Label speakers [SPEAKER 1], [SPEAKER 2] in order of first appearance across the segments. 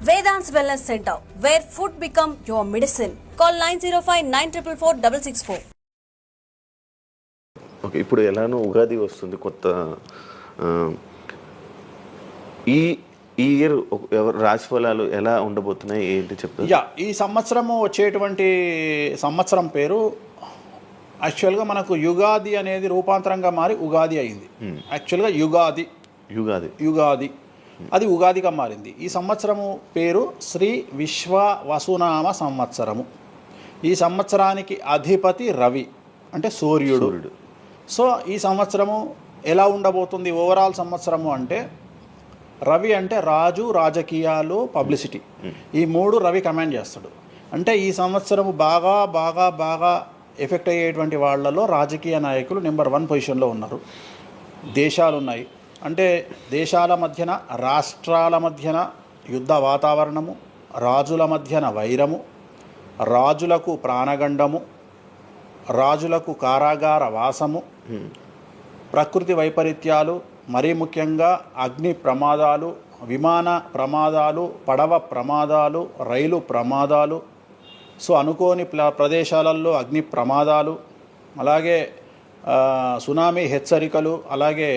[SPEAKER 1] Vedant's Wellness Center, where food become your medicine. Call 905-944-664.
[SPEAKER 2] Okay, ఇప్పుడు ఎలానో ఉగాది వస్తుంది కొత్త. ఈ ఇయర్ రాశి ఫలాలు ఎలా ఉండబోతున్నాయి ఏంటి చెప్తారు?
[SPEAKER 3] ఈ సంవత్సరము వచ్చేటువంటి సంవత్సరం పేరు యాక్చువల్గా మనకు యుగాది అనేది రూపాంతరంగా మారి ఉగాది అయింది. యాక్చువల్గా యుగాది అది ఉగాదిగా మారింది. ఈ సంవత్సరము పేరు శ్రీ విశ్వ వసునామ సంవత్సరము. ఈ సంవత్సరానికి అధిపతి రవి అంటే సూర్యుడు. సో ఈ సంవత్సరము ఎలా ఉండబోతుంది ఓవరాల్ సంవత్సరము అంటే, రవి అంటే రాజు, రాజకీయాలు, పబ్లిసిటీ, ఈ మూడు రవి కమాండ్ చేస్తాడు. అంటే ఈ సంవత్సరము బాగా బాగా బాగా ఎఫెక్ట్ అయ్యేటువంటి వాళ్ళలో రాజకీయ నాయకులు నెంబర్ 1 పొజిషన్లో ఉన్నారు. దేశాలు ఉన్నాయి అంటే దేశాల మధ్యన, రాష్ట్రాల మధ్యన యుద్ధ వాతావరణము, రాజుల మధ్యన వైరము, రాజులకు ప్రాణగండము, రాజులకు కారాగార వాసము, ప్రకృతి వైపరీత్యాలు, మరీ ముఖ్యంగా అగ్ని ప్రమాదాలు, విమాన ప్రమాదాలు, పడవ ప్రమాదాలు, రైలు ప్రమాదాలు, సో అనుకోని ప్రదేశాలలో అగ్ని ప్రమాదాలు, అలాగే సునామీ హెచ్చరికలు, అలాగే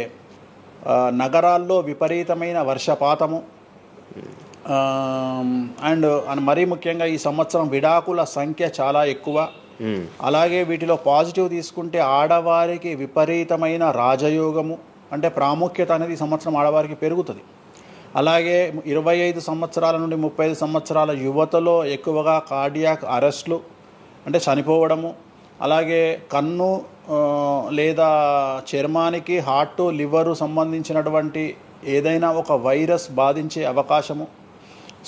[SPEAKER 3] నగరాల్లో విపరీతమైన వర్షపాతము, అండ్ మరీ ముఖ్యంగా ఈ సంవత్సరం విడాకుల సంఖ్య చాలా ఎక్కువ. అలాగే వీటిలో పాజిటివ్ తీసుకుంటే ఆడవారికి విపరీతమైన రాజయోగము అంటే ప్రాముఖ్యత అనేది ఈ సంవత్సరం ఆడవారికి పెరుగుతుంది. అలాగే 25 సంవత్సరాల నుండి 35 సంవత్సరాల యువతలో ఎక్కువగా కార్డియాక్ అరెస్ట్లు అంటే చనిపోవడము, అలాగే కన్ను లేదా చర్మానికి హార్ట్, లివరు సంబంధించినటువంటి ఏదైనా ఒక వైరస్ బాధించే అవకాశము.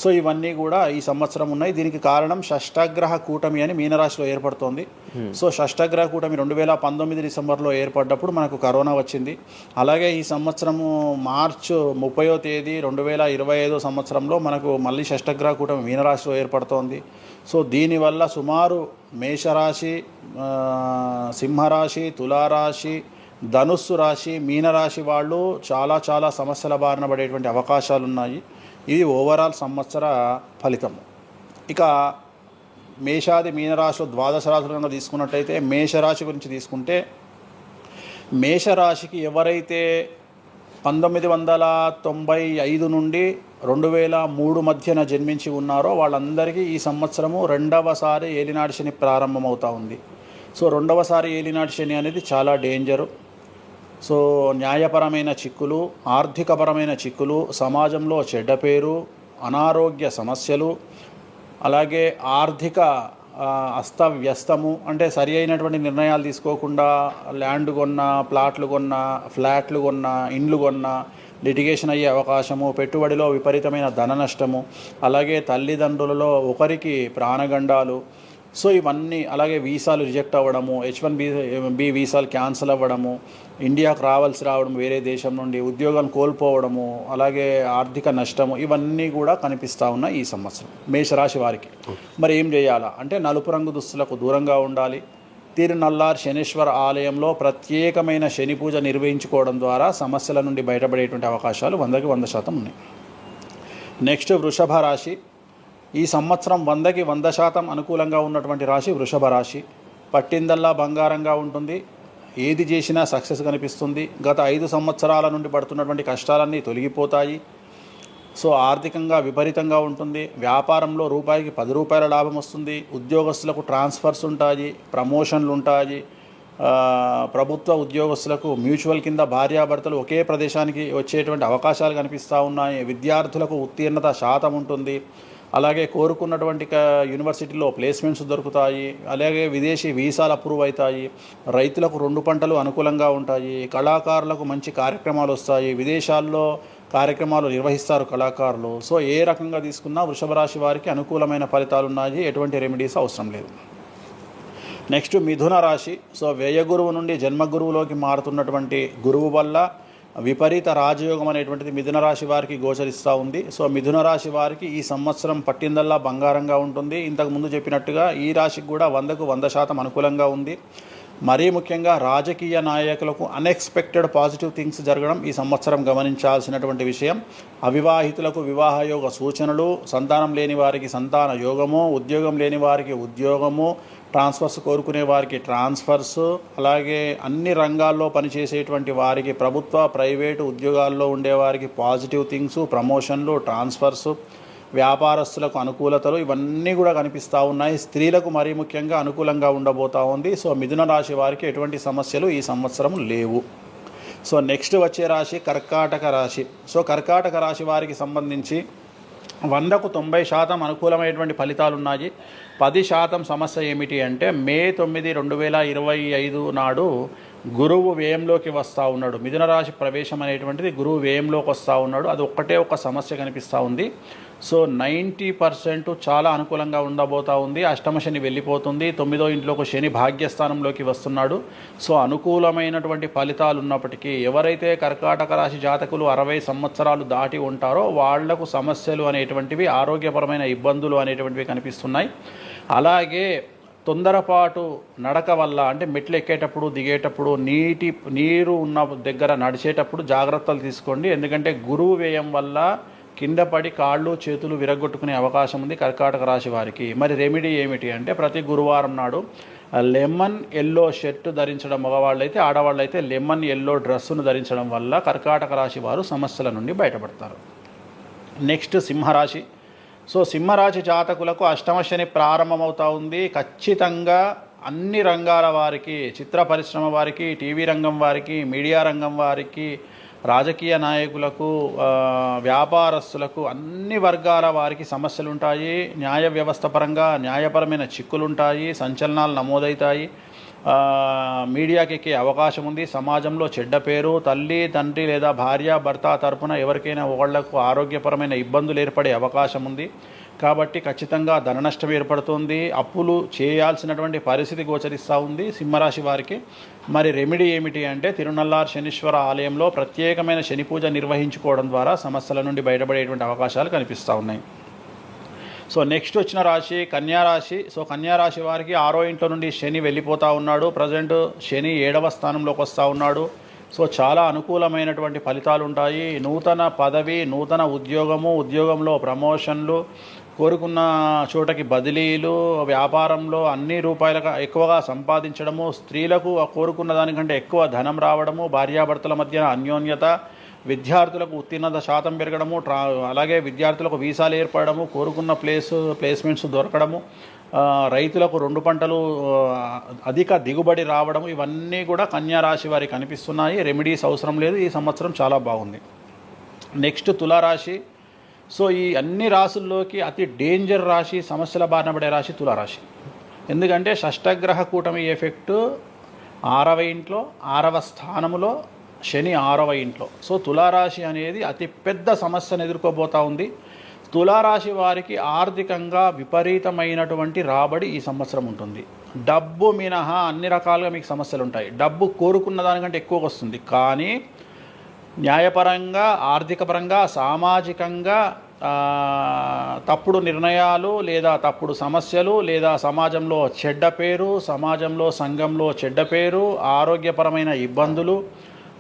[SPEAKER 3] సో ఇవన్నీ కూడా ఈ సంవత్సరం ఉన్నాయి. దీనికి కారణం షష్టగ్రహ కూటమి అని మీనరాశిలో ఏర్పడుతోంది. సో షష్టగ్రహ కూటమి 2019 డిసెంబర్లో ఏర్పడ్డప్పుడు మనకు కరోనా వచ్చింది. అలాగే ఈ సంవత్సరము మార్చ్ 30వ తేదీ 2025 సంవత్సరంలో మనకు మళ్ళీ షష్టగ్రహ కూటమి మీనరాశిలో ఏర్పడుతోంది. సో దీనివల్ల సుమారు మేషరాశి, సింహరాశి, తులారాశి, ధనుస్సు రాశి, మీనరాశి వాళ్ళు చాలా చాలా సమస్యల బారిన పడేటువంటి అవకాశాలు ఉన్నాయి. ఇది ఓవరాల్ సంవత్సర ఫలితము. ఇక మేషాది మీనరాశిలో ద్వాదశ రాశులుగా తీసుకున్నట్టయితే మేషరాశి గురించి తీసుకుంటే, మేషరాశికి ఎవరైతే 1995 నుండి 2003 మధ్యన జన్మించి ఉన్నారో వాళ్ళందరికీ ఈ సంవత్సరము 2వసారి ఏలినాటి శని ప్రారంభమవుతూ ఉంది. సో 2వసారి ఏలినాటి శని అనేది చాలా డేంజరు. సో న్యాయపరమైన చిక్కులు, ఆర్థికపరమైన చిక్కులు, సమాజంలో చెడ్డ పేరు, అనారోగ్య సమస్యలు, అలాగే ఆర్థిక అస్తవ్యస్తము అంటే సరి అయినటువంటి నిర్ణయాలు తీసుకోకుండా ల్యాండ్ కొన్నా, ప్లాట్లు కొన్నా, ఫ్లాట్లు కొన్నా, ఇండ్లు కొన్నా లిటిగేషన్ అయ్యే అవకాశము, పెట్టుబడిలో విపరీతమైన ధన నష్టము, అలాగే తల్లిదండ్రులలో ఒకరికి ప్రాణగండాలు. సో ఇవన్నీ, అలాగే వీసాలు రిజెక్ట్ అవ్వడము, H1B వీసాలు క్యాన్సిల్ అవ్వడము, ఇండియాకు రావడం వేరే దేశం నుండి, ఉద్యోగం కోల్పోవడము, అలాగే ఆర్థిక నష్టము, ఇవన్నీ కూడా కనిపిస్తూ ఉన్నాయి ఈ సంవత్సరం మేషరాశి వారికి. మరి ఏం చేయాలా అంటే, నలుపు రంగు దుస్తులకు దూరంగా ఉండాలి. తిరునల్లార్ శనీశ్వర ఆలయంలో ప్రత్యేకమైన శని పూజ నిర్వహించుకోవడం ద్వారా సమస్యల నుండి బయటపడేటువంటి అవకాశాలు 100కి 100% ఉన్నాయి. నెక్స్ట్ వృషభ రాశి. ఈ సంవత్సరం 100కి 100% అనుకూలంగా ఉన్నటువంటి రాశి వృషభ రాశి. పట్టిందల్లా బంగారంగా ఉంటుంది, ఏది చేసినా సక్సెస్ కనిపిస్తుంది. గత 5 సంవత్సరాల నుండి పడుతున్నటువంటి కష్టాలన్నీ తొలగిపోతాయి. సో ఆర్థికంగా విపరీతంగా ఉంటుంది. వ్యాపారంలో రూపాయికి 10 రూపాయల లాభం వస్తుంది. ఉద్యోగస్తులకు ట్రాన్స్ఫర్స్ ఉంటాయి, ప్రమోషన్లు ఉంటాయి. ప్రభుత్వ ఉద్యోగస్తులకు మ్యూచువల్ కింద భార్యాభర్తలు ఒకే ప్రదేశానికి వచ్చేటువంటి అవకాశాలు కనిపిస్తూ ఉన్నాయి. విద్యార్థులకు ఉత్తీర్ణత శాతం ఉంటుంది. అలాగే కోరుకున్నటువంటి యూనివర్సిటీలో ప్లేస్మెంట్స్ దొరుకుతాయి. అలాగే విదేశీ వీసాలు అప్రూవ్ అవుతాయి. రైతులకు 2 పంటలు అనుకూలంగా ఉంటాయి. కళాకారులకు మంచి కార్యక్రమాలు వస్తాయి. విదేశాల్లో కార్యక్రమాలు నిర్వహిస్తారు కళాకారులు. సో ఏ రకంగా తీసుకున్నా వృషభ రాశి వారికి అనుకూలమైన ఫలితాలు ఉన్నాయి, ఎటువంటి రెమెడీస్ అవసరం లేదు. నెక్స్ట్ మిథున రాశి. సో వ్యయ గురువు నుండి జన్మ గురువులోకి మారుతున్నటువంటి గురువు వల్ల విపరీత రాజయోగం అనేటువంటిది మిథున రాశి వారికి గోచరిస్తూ ఉంది. సో మిథున రాశి వారికి ఈ సంవత్సరం పట్టిందల్లా బంగారంగా ఉంటుంది. ఇంతకుముందు చెప్పినట్టుగా ఈ రాశికి కూడా 100కు 100% అనుకూలంగా ఉంది. మరీ ముఖ్యంగా రాజకీయ నాయకులకు అన్ఎక్స్పెక్టెడ్ పాజిటివ్ థింగ్స్ జరగడం ఈ సంవత్సరం గమనించాల్సినటువంటి విషయం. అవివాహితులకు వివాహయోగ సూచనలు, సంతానం లేని వారికి సంతాన యోగము, ఉద్యోగం లేని వారికి ఉద్యోగము, ట్రాన్స్ఫర్స్ కోరుకునే వారికి ట్రాన్స్ఫర్స్, అలాగే అన్ని రంగాల్లో పనిచేసేటువంటి వారికి ప్రభుత్వ ప్రైవేటు ఉద్యోగాల్లో ఉండేవారికి పాజిటివ్ థింగ్స్, ప్రమోషన్లు, ట్రాన్స్ఫర్స్, వ్యాపారస్తులకు అనుకూలతలు ఇవన్నీ కూడా కనిపిస్తూ ఉన్నాయి. స్త్రీలకు మరీ ముఖ్యంగా అనుకూలంగా ఉండబోతూ ఉంది. సో మిథున రాశి వారికి ఎటువంటి సమస్యలు ఈ సంవత్సరం లేవు. సో నెక్స్ట్ వచ్చే రాశి కర్కాటక రాశి. సో కర్కాటక రాశి వారికి సంబంధించి 100కు 90% అనుకూలమైనటువంటి ఫలితాలు ఉన్నాయి. 10% సమస్య ఏమిటి అంటే మే 9, 2025 నాడు గురువు వ్యయంలోకి వస్తూ ఉన్నాడు. మిథున రాశి ప్రవేశం అనేటువంటిది గురువు వ్యయంలోకి వస్తూ ఉన్నాడు. అది ఒక సమస్య కనిపిస్తూ ఉంది. సో 90% చాలా అనుకూలంగా ఉండబోతూ ఉంది. అష్టమ శని వెళ్ళిపోతుంది. 9వ ఇంట్లోకి శని భాగ్యస్థానంలోకి వస్తున్నాడు. సో అనుకూలమైనటువంటి ఫలితాలు ఉన్నప్పటికీ ఎవరైతే కర్కాటక రాశి జాతకులు 60 సంవత్సరాలు దాటి ఉంటారో వాళ్లకు సమస్యలు అనేటువంటివి, ఆరోగ్యపరమైన ఇబ్బందులు అనేటువంటివి కనిపిస్తున్నాయి. అలాగే తొందరపాటు నడక వల్ల, అంటే మెట్లు ఎక్కేటప్పుడు దిగేటప్పుడు నీరు ఉన్న దగ్గర నడిచేటప్పుడు జాగ్రత్తలు తీసుకోండి. ఎందుకంటే గురువు వ్యయం వల్ల కింద పడి కాళ్ళు చేతులు విరగొట్టుకునే అవకాశం ఉంది కర్కాటక రాశి వారికి. మరి రెమెడీ ఏమిటి అంటే ప్రతి గురువారం నాడు లెమన్ ఎల్లో షర్ట్ ధరించడం మగవాళ్ళైతే, ఆడవాళ్ళైతే లెమన్ ఎల్లో డ్రెస్సును ధరించడం వల్ల కర్కాటక రాశి వారు సమస్యల నుండి బయటపడతారు. నెక్స్ట్ సింహరాశి. సో సింహరాశి జాతకులకు అష్టమ శని ప్రారంభమవుతూ ఉంది. ఖచ్చితంగా అన్ని రంగాల వారికి, చిత్ర పరిశ్రమ వారికి, టీవీ రంగం వారికి, మీడియా రంగం వారికి, రాజకీయ నాయకులకు, వ్యాపారస్తులకు, అన్ని వర్గాల వారికి సమస్యలు ఉంటాయి. న్యాయ వ్యవస్థ పరంగా న్యాయపరమైన చిక్కులుంటాయి, సంచలనాలు నమోదవుతాయి, మీడియాకి ఎక్కే అవకాశం ఉంది. సమాజంలో చెడ్డ పేరు, తల్లి తండ్రి లేదా భార్య భర్త తరపున ఎవరికైనా వాళ్లకు ఆరోగ్యపరమైన ఇబ్బందులు ఏర్పడే అవకాశం ఉంది. కాబట్టి ఖచ్చితంగా ధన నష్టం ఏర్పడుతుంది. అప్పులు చేయాల్సినటువంటి పరిస్థితి గోచరిస్తూ ఉంది సింహరాశి వారికి. మరి రెమెడీ ఏమిటి అంటే తిరునల్లార్ శనీశ్వర ఆలయంలో ప్రత్యేకమైన శని పూజ నిర్వహించుకోవడం ద్వారా సమస్యల నుండి బయటపడేటువంటి అవకాశాలు కనిపిస్తూ ఉన్నాయి. సో నెక్స్ట్ వచ్చిన రాశి కన్యారాశి. సో కన్యారాశి వారికి 6వ ఇంట్లో నుండి శని వెళ్ళిపోతూ ఉన్నాడు. ప్రజెంట్ శని 7వ స్థానంలోకి వస్తూ ఉన్నాడు. సో చాలా అనుకూలమైనటువంటి ఫలితాలు ఉంటాయి. నూతన పదవి, నూతన ఉద్యోగంలో ప్రమోషన్లు, కోరుకున్న చోటకి బదిలీలు, వ్యాపారంలో అన్ని రూపాయలకు ఎక్కువగా సంపాదించడము, స్త్రీలకు కోరుకున్న దానికంటే ఎక్కువ ధనం రావడము, భార్యాభర్తల మధ్య అన్యోన్యత, విద్యార్థులకు ఉత్తీర్ణత శాతం పెరగడము, అలాగే విద్యార్థులకు వీసాలు ఏర్పడము, కోరుకున్న ప్లేస్మెంట్స్ దొరకడము, రైతులకు 2 పంటలు అధిక దిగుబడి రావడము, ఇవన్నీ కూడా కన్యా రాశి వారికి కనిపిస్తున్నాయి. రెమెడీస్ అవసరం లేదు. ఈ సంవత్సరం చాలా బాగుంది. నెక్స్ట్ తులారాశి. సో ఈ అన్ని రాశుల్లోకి అతి డేంజర్ రాశి, సమస్యల బారిన పడే రాశి తులారాశి. ఎందుకంటే షష్టగ్రహ కూటమి ఎఫెక్టు 6వ ఇంట్లో, 6వ స్థానములో శని 6వ ఇంట్లో. సో తులారాశి అనేది అతి పెద్ద సమస్యను ఎదుర్కోబోతూ ఉంది. తులారాశి వారికి ఆర్థికంగా విపరీతమైనటువంటి రాబడి ఈ సంవత్సరం ఉంటుంది. డబ్బు మినహా అన్ని రకాలుగా మీకు సమస్యలు ఉంటాయి. డబ్బు కోరుకున్న దానికంటే ఎక్కువగా వస్తుంది, కానీ న్యాయపరంగా, ఆర్థిక పరంగా, సామాజికంగా తప్పుడు నిర్ణయాలు లేదా తప్పుడు సమస్యలు లేదా సమాజంలో చెడ్డ పేరు, సమాజంలో సంఘంలో చెడ్డ పేరు, ఆరోగ్యపరమైన ఇబ్బందులు,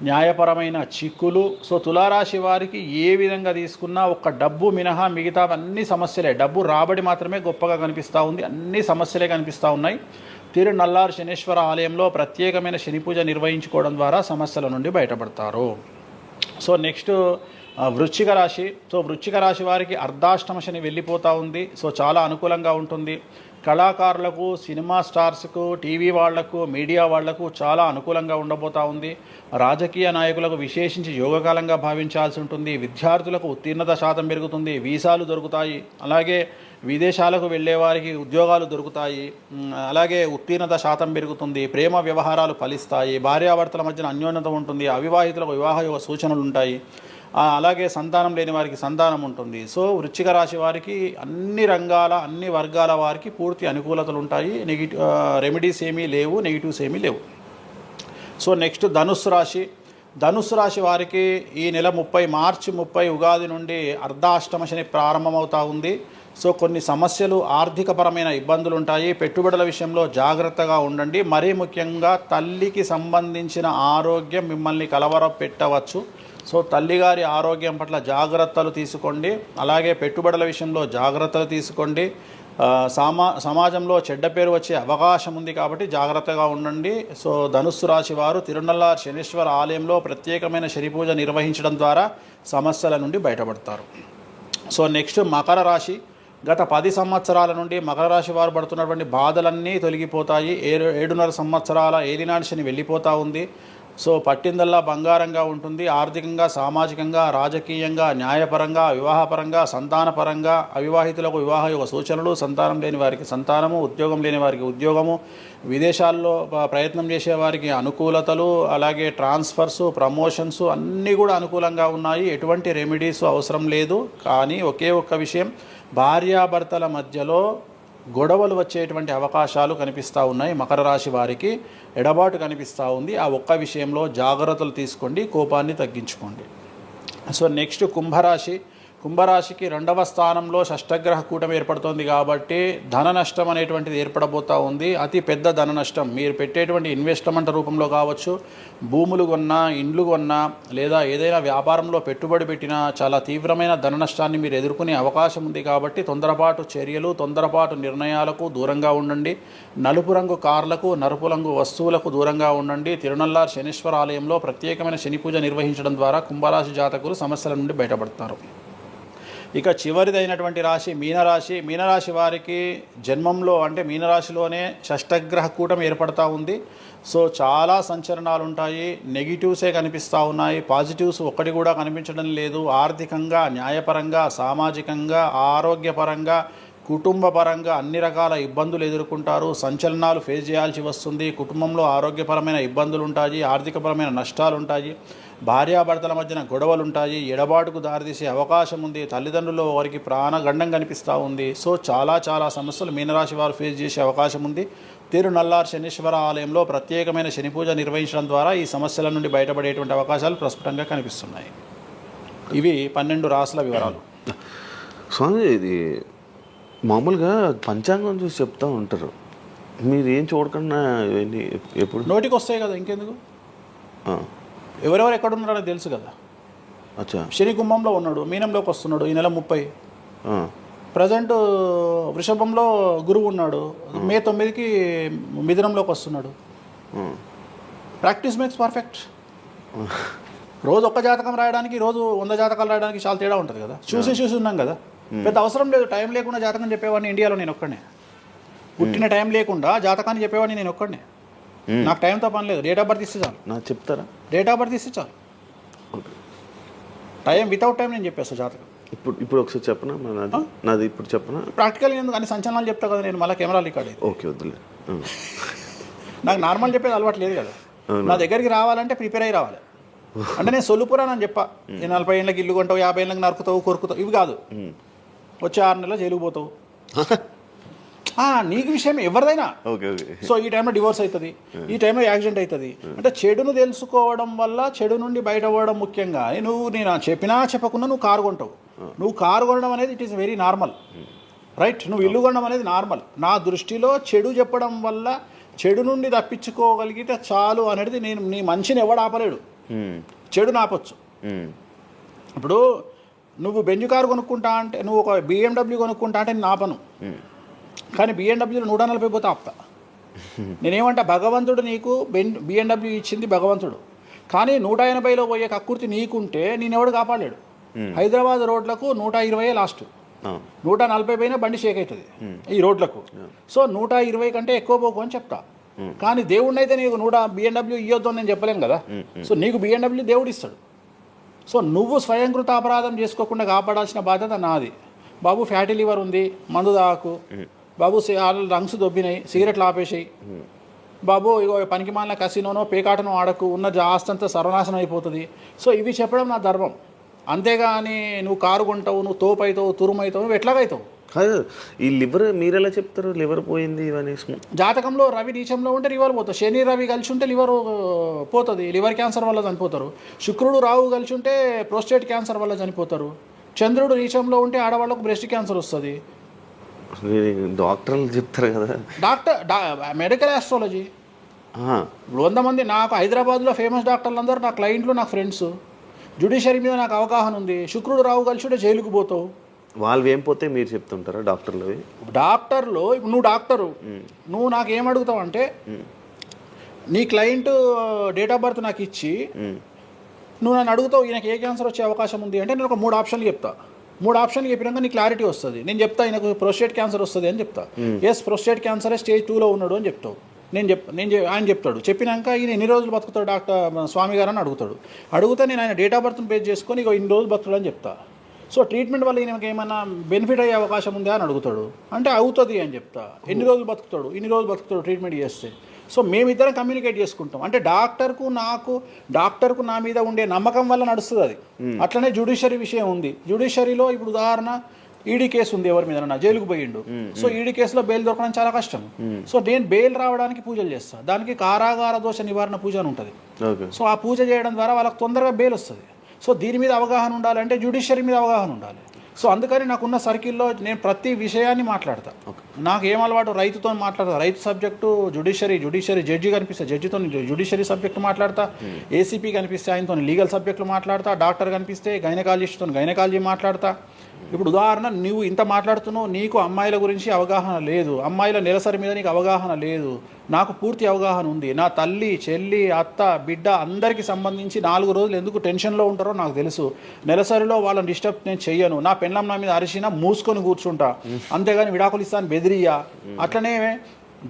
[SPEAKER 3] న్యాయపరమైన చిక్కులు. సో తులారాశి వారికి ఏ విధంగా తీసుకున్నా ఒక్క డబ్బు మినహా మిగతా అన్ని సమస్యలే. డబ్బు రాబడి మాత్రమే గొప్పగా కనిపిస్తూ ఉంది, అన్ని సమస్యలే కనిపిస్తూ ఉన్నాయి. తిరునల్లార్ శనీశ్వర ఆలయంలో ప్రత్యేకమైన శని పూజ నిర్వహించుకోవడం ద్వారా సమస్యల నుండి బయటపడతారు. సో నెక్స్ట్ వృశ్చిక రాశి. సో వృశ్చిక రాశి వారికి అర్ధాష్టమ శని వెళ్ళిపోతూ ఉంది. సో చాలా అనుకూలంగా ఉంటుంది. కళాకారులకు, సినిమా స్టార్స్కు, టీవీ వాళ్లకు, మీడియా వాళ్లకు చాలా అనుకూలంగా ఉండబోతూ ఉంది. రాజకీయ నాయకులకు విశేషించి యోగకాలంగా భావించాల్సి ఉంటుంది. విద్యార్థులకు ఉత్తీర్ణత శాతం పెరుగుతుంది, వీసాలు దొరుకుతాయి. అలాగే విదేశాలకు వెళ్ళే వారికి ఉద్యోగాలు దొరుకుతాయి. అలాగే ఉత్తీర్ణత శాతం పెరుగుతుంది. ప్రేమ వ్యవహారాలు ఫలిస్తాయి. భార్యాభర్తల మధ్యన అన్యోన్యత ఉంటుంది. అవివాహితులకు వివాహ సూచనలు ఉంటాయి. అలాగే సంతానం లేని వారికి సంతానం ఉంటుంది. సో వృశ్చిక రాశి వారికి అన్ని రంగాల, అన్ని వర్గాల వారికి పూర్తి అనుకూలతలు ఉంటాయి. రెమెడీస్ ఏమీ లేవు, నెగిటివ్స్ ఏమీ లేవు. సో నెక్స్ట్ ధనుస్సు రాశి. ధనుస్సు రాశి వారికి ఈ నెల మార్చి 30 ఉగాది నుండి అర్ధాష్టమ శని ప్రారంభమవుతా ఉంది. సో కొన్ని సమస్యలు, ఆర్థికపరమైన ఇబ్బందులు ఉంటాయి. పెట్టుబడుల విషయంలో జాగ్రత్తగా ఉండండి. మరీ ముఖ్యంగా తల్లికి సంబంధించిన ఆరోగ్యం మిమ్మల్ని కలవరపెట్టవచ్చు. సో తల్లిగారి ఆరోగ్యం పట్ల జాగ్రత్తలు తీసుకోండి. అలాగే పెట్టుబడుల విషయంలో జాగ్రత్తలు తీసుకోండి. సమాజంలో చెడ్డ పేరు వచ్చే అవకాశం ఉంది కాబట్టి జాగ్రత్తగా ఉండండి. సో ధనుస్సు రాశి వారు తిరునల్లార్ శనీశ్వర ఆలయంలో ప్రత్యేకమైన శని పూజ నిర్వహించడం ద్వారా సమస్యల నుండి బయటపడతారు. సో నెక్స్ట్ మకర రాశి. గత 10 సంవత్సరాల నుండి మకర రాశి వారు పడుతున్నటువంటి బాధలన్నీ తొలగిపోతాయి. 7.5 సంవత్సరాల ఏలినాటి శని వెళ్ళిపోతూ ఉంది. సో పట్టిందల్లా బంగారంగా ఉంటుంది. ఆర్థికంగా, సామాజికంగా, రాజకీయంగా, న్యాయపరంగా, వివాహపరంగా, సంతానపరంగా, అవివాహితులకు వివాహ యోగ సూచనలు, సంతానం లేని వారికి సంతానము, ఉద్యోగం లేని వారికి ఉద్యోగము, విదేశాల్లో ప్రయత్నం చేసే వారికి అనుకూలతలు, అలాగే ట్రాన్స్ఫర్స్, ప్రమోషన్స్ అన్నీ కూడా అనుకూలంగా ఉన్నాయి. ఎటువంటి రెమెడీస్ అవసరం లేదు. కానీ ఒకే ఒక్క విషయం, భార్యాభర్తల మధ్యలో గొడవలు వచ్చేటువంటి అవకాశాలు కనిపిస్తూ ఉన్నాయి. మకర రాశి వారికి ఎడబాటు కనిపిస్తూ ఉంది. ఆ ఒక్క విషయంలో జాగ్రత్తలు తీసుకోండి, కోపాన్ని తగ్గించుకోండి. సో నెక్స్ట్ కుంభరాశి. కుంభరాశికి 2వ స్థానంలో షష్టగ్రహ కూటమి ఏర్పడుతోంది కాబట్టి ధన నష్టం అనేటువంటిది ఏర్పడబోతూ ఉంది. అతి పెద్ద ధన నష్టం మీరు పెట్టేటువంటి ఇన్వెస్ట్మెంట్ రూపంలో కావచ్చు, భూములు కొన్నా, ఇండ్లు కొన్నా, లేదా ఏదైనా వ్యాపారంలో పెట్టుబడి పెట్టినా చాలా తీవ్రమైన ధన నష్టాన్ని మీరు ఎదుర్కొనే అవకాశం ఉంది. కాబట్టి తొందరపాటు చర్యలు, తొందరపాటు నిర్ణయాలకు దూరంగా ఉండండి. నలుపు రంగు కార్లకు, నలుపు రంగు వస్తువులకు దూరంగా ఉండండి. తిరునల్లార్ శనీశ్వర ఆలయంలో ప్రత్యేకమైన శని పూజ నిర్వహించడం ద్వారా కుంభరాశి జాతకులు సమస్యల నుండి బయటపడతారు. ఇక చివరిదైనటువంటి రాశి మీనరాశి. మీనరాశి వారికి జన్మంలో అంటే మీనరాశిలోనే షష్టగ్రహ కూటమి ఏర్పడతా ఉంది. సో చాలా సంచలనాలు ఉంటాయి. నెగిటివ్సే కనిపిస్తూ ఉన్నాయి, పాజిటివ్స్ ఒక్కటి కూడా కనిపించడం లేదు. ఆర్థికంగా, న్యాయపరంగా, సామాజికంగా, ఆరోగ్యపరంగా, కుటుంబపరంగా అన్ని రకాల ఇబ్బందులు ఎదుర్కొంటారు. సంచలనాలు ఫేస్ చేయాల్సి వస్తుంది. కుటుంబంలో ఆరోగ్యపరమైన ఇబ్బందులు ఉంటాయి, ఆర్థికపరమైన నష్టాలు ఉంటాయి, భార్యాభర్తల మధ్యన గొడవలు ఉంటాయి, ఎడబాటుకు దారితీసే అవకాశం ఉంది. తల్లిదండ్రుల్లో వారికి ప్రాణగండం కనిపిస్తూ ఉంది. సో చాలా సమస్యలు మీనరాశి వారు ఫేస్ చేసే అవకాశం ఉంది. తిరునల్లార్ శనీశ్వర ఆలయంలో ప్రత్యేకమైన శని పూజ నిర్వహించడం ద్వారా ఈ సమస్యల నుండి బయటపడేటువంటి అవకాశాలు ప్రస్ఫుటంగా కనిపిస్తున్నాయి. ఇవి 12 రాశుల వివరాలు.
[SPEAKER 2] స్వామి, ఇది మామూలుగా పంచాంగం చూసి చెప్తూ ఉంటారు. మీరు ఏం చూడకుండా ఇవన్నీ ఎప్పుడు
[SPEAKER 3] నోటికి వస్తాయి కదా, ఇంకెందుకు? ఎవరెవరు ఎక్కడున్నారో తెలుసు కదా.
[SPEAKER 2] అచ్చా.
[SPEAKER 3] శని కుంభంలో ఉన్నాడు, మీనంలోకి వస్తున్నాడు ఈ నెల 30. ప్రజెంట్ వృషభంలో గురువు ఉన్నాడు, మే 9కి మిథునంలోకి వస్తున్నాడు. Practice makes perfect. రోజు ఒక్క జాతకం రాయడానికి, రోజు 100 జాతకాలు రాయడానికి చాలా తేడా ఉంటుంది కదా. చూసి ఉన్నాం కదా, పెద్ద అవసరం లేదు. టైం లేకుండా జాతకం చెప్పేవాడిని ఇండియాలో నేను ఒక్కడనే. పుట్టిన టైం లేకుండా జాతకాన్ని చెప్పేవాడిని నేను ఒక్కడనే. నాకు టైంతో పని లేదు. డేట్ ఆఫ్ బర్త్ ఇస్తే చాలు.
[SPEAKER 2] నాకు చెప్తారా?
[SPEAKER 3] డేట్ ఆఫ్ బర్త్ ఇస్తే చాలు. టైం వితౌట్ టైం నేను చెప్పేస్తాను జాతకం.
[SPEAKER 2] ఇప్పుడు ఒకసారి చెప్పనా? నాది ఇప్పుడు చెప్పనా?
[SPEAKER 3] ప్రాక్టికల్ ఎందుకు అన్ని సంచలనాలు చెప్తా కదా నేను, మళ్ళీ కెమెరా రికార్డ్.
[SPEAKER 2] ఓకే, వద్దులే.
[SPEAKER 3] నాకు నార్మల్ చెప్పేది అలవాటు లేదు కదా. నా దగ్గరికి రావాలంటే ప్రిపేర్ అయ్యి రావాలి. అంటే నేను సొల్లుపురానని చెప్పా. 40 ఏళ్ళకి ఇల్లు కొంటావు, 50 ఏళ్ళకి నరుకుతావు, కొరుకుతావు, ఇవి కాదు. వచ్చే 6 నెలలు జైలుకు పోతావు. నీకు విషయం ఎవరిదైనా. సో ఈ టైంలో డివోర్స్ అవుతుంది, ఈ టైంలో యాక్సిడెంట్ అవుతుంది. అంటే చెడును తెలుసుకోవడం వల్ల చెడు నుండి బయటపడడం ముఖ్యంగా. నేను చెప్పినా చెప్పకుండా నువ్వు కారు కొంటావు. నువ్వు కారు కొనడం అనేది it is very normal, right? నువ్వు ఇల్లు కొనడం అనేది నార్మల్. నా దృష్టిలో చెడు చెప్పడం వల్ల చెడు నుండి తప్పించుకోగలిగితే చాలు అనేది. నేను నీ మంచిని ఎవడు ఆపలేడు, చెడు ఆపొచ్చు. ఇప్పుడు నువ్వు బెంజ్ కారు కొనుక్కుంటా అంటే, నువ్వు ఒక BMW కొనుక్కుంటా అంటే నేను ఆపను. కానీ BMW 140 పోతే ఆపుతా. నేనేమంటా, భగవంతుడు నీకు BMW ఇచ్చింది భగవంతుడు. కానీ 180లో పోయే కక్కుర్తి నీకుంటే నేనెవడు కాపాడలేడు. హైదరాబాద్ రోడ్లకు 120 లాస్ట్. 140 పైన బండి షేక్ అవుతుంది ఈ రోడ్లకు. సో 120 కంటే ఎక్కువ పోకు అని చెప్తా. కానీ దేవుడిని అయితే నీకు BMW ఇవ్వద్దు అని నేను చెప్పలేను కదా. సో నీకు BMW దేవుడు ఇస్తాడు. సో నువ్వు స్వయంకృత అపరాధం చేసుకోకుండా కాపాడాల్సిన బాధ్యత నాది. బాబు ఫ్యాటీ లివర్ ఉంది, మందు తాకు. బాబు లంగ్స్ దొబ్బినాయి, సిగరెట్లు ఆపేసాయి. బాబు ఇగో పనికి మాలిన కసినోనో పేకాటనో ఆడకు, ఉన్న ఆస్తంతా సర్వనాశనం అయిపోతుంది. సో ఇవి చెప్పడం నా ధర్మం. అంతేగాని నువ్వు కారు కొంటావు, నువ్వు తోపు అవుతావు, తురుము అవుతావు, నువ్వు ఎట్లాగైతావు?
[SPEAKER 2] కాదు ఈ లివర్ మీరు ఎలా చెప్తారు లివర్ పోయింది ఇవన్నీ
[SPEAKER 3] జాతకంలో రవి నీచంలో ఉంటే లివర్ పోతుంది, శని రవి కలిసి ఉంటే లివర్ పోతుంది, లివర్ క్యాన్సర్ వల్ల చనిపోతారు. శుక్రుడు రాహు కలిసి ఉంటే ప్రోస్టేట్ క్యాన్సర్ వల్ల చనిపోతారు. చంద్రుడు నీచంలో ఉంటే ఆడవాళ్ళకు బ్రెస్ట్ క్యాన్సర్ వస్తుంది.
[SPEAKER 2] డాక్టర్లు చెప్తారు కదా.
[SPEAKER 3] Medical astrology. ఇప్పుడు 100 మంది నాకు హైదరాబాద్లో ఫేమస్ డాక్టర్లు అందరూ నా క్లయింట్లు, నాకు ఫ్రెండ్స్. జ్యుడిషియరీ మీద నాకు అవగాహన ఉంది. శుక్రుడు రాహు కలిసి ఉంటే జైలుకు పోతావు.
[SPEAKER 2] వాళ్ళు ఏం పోతే మీరు చెప్తుంటారా డాక్టర్లు?
[SPEAKER 3] డాక్టర్లు ఇప్పుడు నువ్వు డాక్టరు, నువ్వు నాకు ఏం అడుగుతావు అంటే నీ క్లయింట్ డేట్ ఆఫ్ బర్త్ నాకు ఇచ్చి నువ్వు నన్ను అడుగుతావు ఈయనకి ఏ క్యాన్సర్ వచ్చే అవకాశం ఉంది అంటే నేను ఒక 3 ఆప్షన్లు చెప్తా. 3 ఆప్షన్లు చెప్పినాక నీ క్లారిటీ వస్తుంది. నేను చెప్తా ఈయనకు ప్రోస్టేట్ క్యాన్సర్ వస్తుంది అని చెప్తా. ఎస్ ప్రోస్టేట్ క్యాన్సరే స్టేజ్ 2లో ఉన్నాడు అని చెప్తావు. ఆయన చెప్తాడు. చెప్పినాక ఈయన ఎన్ని రోజులు బతుకుతాడు డాక్టర్ స్వామి గారు అని అడుగుతాడు. అడిగితే నేను ఆయన డేట్ ఆఫ్ బర్త్ని బేస్ చేసుకొని ఇక ఇన్ని రోజులు బతుకుతాడు అని చెప్తా. సో ట్రీట్మెంట్ వల్ల ఈయనకి ఏమైనా బెనిఫిట్ అయ్యే అవకాశం ఉందా అని అడుగుతాడు. అంటే అవుతుంది అని చెప్తా. ఎన్ని రోజులు బతుకుతాడు, ఇన్ని రోజులు బతుకుతాడు ట్రీట్మెంట్ చేస్తే. సో మేమిద్దరం కమ్యూనికేట్ చేసుకుంటాం. అంటే డాక్టర్కు నా మీద ఉండే నమ్మకం వల్ల నడుస్తుంది అది. అట్లనే జ్యుడిషియరీ విషయం ఉంది. జ్యుడిషియరీలో ఇప్పుడు ఉదాహరణ ఈడీ కేసు ఉంది, ఎవరి మీద జైలుకు పోయిండు. సో ఈడీ కేసులో బెయిల్ దొరకడం చాలా కష్టం. సో నేను బెయిల్ రావడానికి పూజలు చేస్తాను. దానికి కారాగార దోష నివారణ పూజ అని ఉంటుంది. సో ఆ పూజ చేయడం ద్వారా వాళ్ళకి తొందరగా బెయిల్ వస్తుంది. సో దీని మీద అవగాహన ఉండాలంటే జ్యుడిషియరీ మీద అవగాహన ఉండాలి. సో అందుకని నాకున్న సర్కిల్లో నేను ప్రతి విషయాన్ని మాట్లాడతా. నాకు ఏం అలవాటు, రైతుతో మాట్లాడతా. రైతు సబ్జెక్టు జుడిషియరీ జడ్జి కనిపిస్తే జడ్జితో జుడిషియరీ సబ్జెక్టు మాట్లాడతా. ఏసీపీ కనిపిస్తే ఆయనతో లీగల్ సబ్జెక్టులు మాట్లాడతా. డాక్టర్ కనిపిస్తే గైనకాలజిస్ట్తో గైనకాలజీ మాట్లాడతా. ఇప్పుడు ఉదాహరణ నువ్వు ఇంత మాట్లాడుతున్నావు, నీకు అమ్మాయిల గురించి అవగాహన లేదు, అమ్మాయిల నెలసరి మీద నీకు అవగాహన లేదు. నాకు పూర్తి అవగాహన ఉంది. నా తల్లి, చెల్లి, అత్త, బిడ్డ అందరికీ సంబంధించి 4 రోజులు ఎందుకు టెన్షన్లో ఉంటారో నాకు తెలుసు. నెలసరిలో వాళ్ళని డిస్టర్బ్ నేను చెయ్యను. నా పెళ్ళం నా మీద అరిచినా మూసుకొని కూర్చుంటా, అంతేగాని విడాకులు ఇస్తాను బెదిరియా. అట్లనే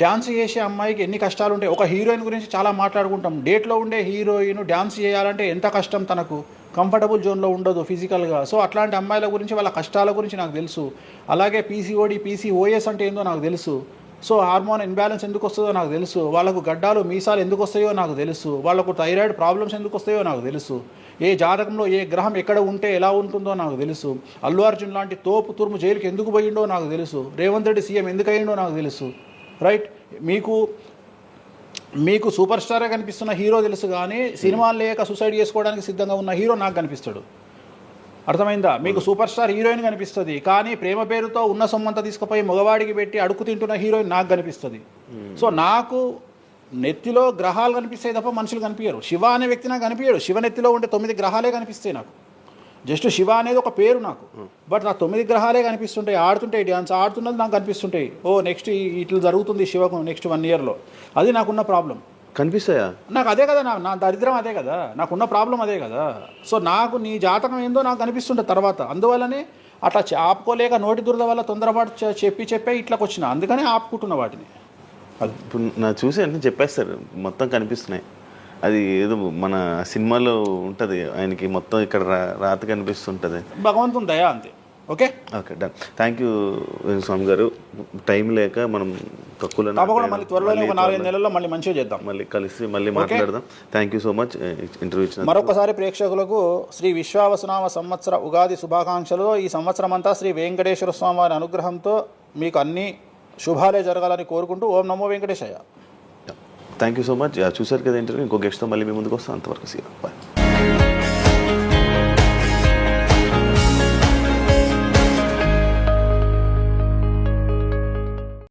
[SPEAKER 3] డ్యాన్స్ చేసే అమ్మాయికి ఎన్ని కష్టాలు ఉంటాయి. ఒక హీరోయిన్ గురించి చాలా మాట్లాడుకుంటాం. డేట్లో ఉండే హీరోయిన్ డ్యాన్స్ చేయాలంటే ఎంత కష్టం, తనకు కంఫర్టబుల్ జోన్లో ఉండదు ఫిజికల్గా. సో అట్లాంటి అమ్మాయిల గురించి, వాళ్ళ కష్టాల గురించి నాకు తెలుసు. అలాగే పీసీఓడి, పీసీఓఎస్ అంటే ఏందో నాకు తెలుసు. సో హార్మోన్ ఇన్బ్యాలెన్స్ ఎందుకు వస్తుందో నాకు తెలుసు. వాళ్ళకు గడ్డాలు మీసాలు ఎందుకు వస్తాయో నాకు తెలుసు. వాళ్ళకు థైరాయిడ్ ప్రాబ్లమ్స్ ఎందుకు వస్తాయో నాకు తెలుసు. ఏ జాతకంలో ఏ గ్రహం ఎక్కడ ఉంటే ఎలా ఉంటుందో నాకు తెలుసు. అల్లు అర్జున్ లాంటి తోపు తురుము జైలుకి ఎందుకు పోయిండో నాకు తెలుసు. రేవంత్ రెడ్డి సీఎం ఎందుకు అయ్యిండో నాకు తెలుసు. రైట్, మీకు సూపర్ స్టారే కనిపిస్తున్న హీరో తెలుసు, కానీ సినిమాలు లేక సూసైడ్ చేసుకోవడానికి సిద్ధంగా ఉన్న హీరో నాకు కనిపిస్తాడు. అర్థమైందా? మీకు సూపర్ స్టార్ హీరోయిన్ కనిపిస్తుంది, కానీ ప్రేమ పేరుతో ఉన్న సొమ్మంతా తీసుకుపోయి మగవాడికి పెట్టి అడుగు తింటున్న హీరోయిన్ నాకు కనిపిస్తుంది. సో నాకు నెత్తిలో గ్రహాలు కనిపిస్తాయి తప్ప మనుషులు కనిపించరు. శివ అనే వ్యక్తి నాకు కనిపించడు. శివ నెత్తిలో ఉండే 9 గ్రహాలే కనిపిస్తాయి నాకు. జస్ట్ శివ అనేది ఒక పేరు నాకు, బట్ నా 9 గ్రహాలే కనిపిస్తుంటాయి. ఆడుతుంటాయి, డ్యాన్స్ ఆడుతున్నది నాకు కనిపిస్తుంటాయి. నెక్స్ట్ ఇట్లా జరుగుతుంది శివకు నెక్స్ట్ 1 ఇయర్లో. అది నాకున్న ప్రాబ్లం.
[SPEAKER 2] కనిపిస్తాయా?
[SPEAKER 3] నాకు అదే కదా, నా దరిద్రం అదే కదా, నాకున్న ప్రాబ్లం అదే కదా. సో నాకు నీ జాతకం ఏందో నాకు కనిపిస్తుంటుంది తర్వాత. అందువల్లనే అట్లా ఆపుకోలేక నోటి దురద వల్ల తొందరపాటు చెప్పే ఇట్లాకి వచ్చిన. అందుకనే ఆపుకుంటున్న వాటిని.
[SPEAKER 2] అది ఇప్పుడు నా చూసి అంటే చెప్పేస్తారు మొత్తం కనిపిస్తున్నాయి. అది ఏదో మన సినిమాలో ఉంటుంది, ఆయనకి మొత్తం ఇక్కడ రాత కనిపిస్తుంటుంది.
[SPEAKER 3] భగవంతుని దయ అంతే. Okay
[SPEAKER 2] done. థ్యాంక్ యూ స్వామి గారు. టైం లేక మనం తక్కువలో
[SPEAKER 3] తప్పకుండా మళ్ళీ త్వరలో 4-5 నెలల్లో మళ్ళీ మంచిగా చేద్దాం,
[SPEAKER 2] మళ్ళీ కలిసి మళ్ళీ మాట్లాడదాం. Thank you so much interview ఇచ్చిన.
[SPEAKER 3] మరొకసారి ప్రేక్షకులకు శ్రీ విశ్వావసునామ సంవత్సర ఉగాది శుభాకాంక్షలు. ఈ సంవత్సరం అంతా శ్రీ వెంకటేశ్వర స్వామి వారి అనుగ్రహంతో మీకు అన్ని శుభాలే జరగాలని కోరుకుంటూ ఓం నమో Venkateshayya.
[SPEAKER 2] Thank you so much. చూసారు కదా ఇంటర్వ్యూ. ఇంకో గెస్ట్తో మళ్ళీ మీ ముందుకు వస్తాం. అంతవరకు సీ బాయ్.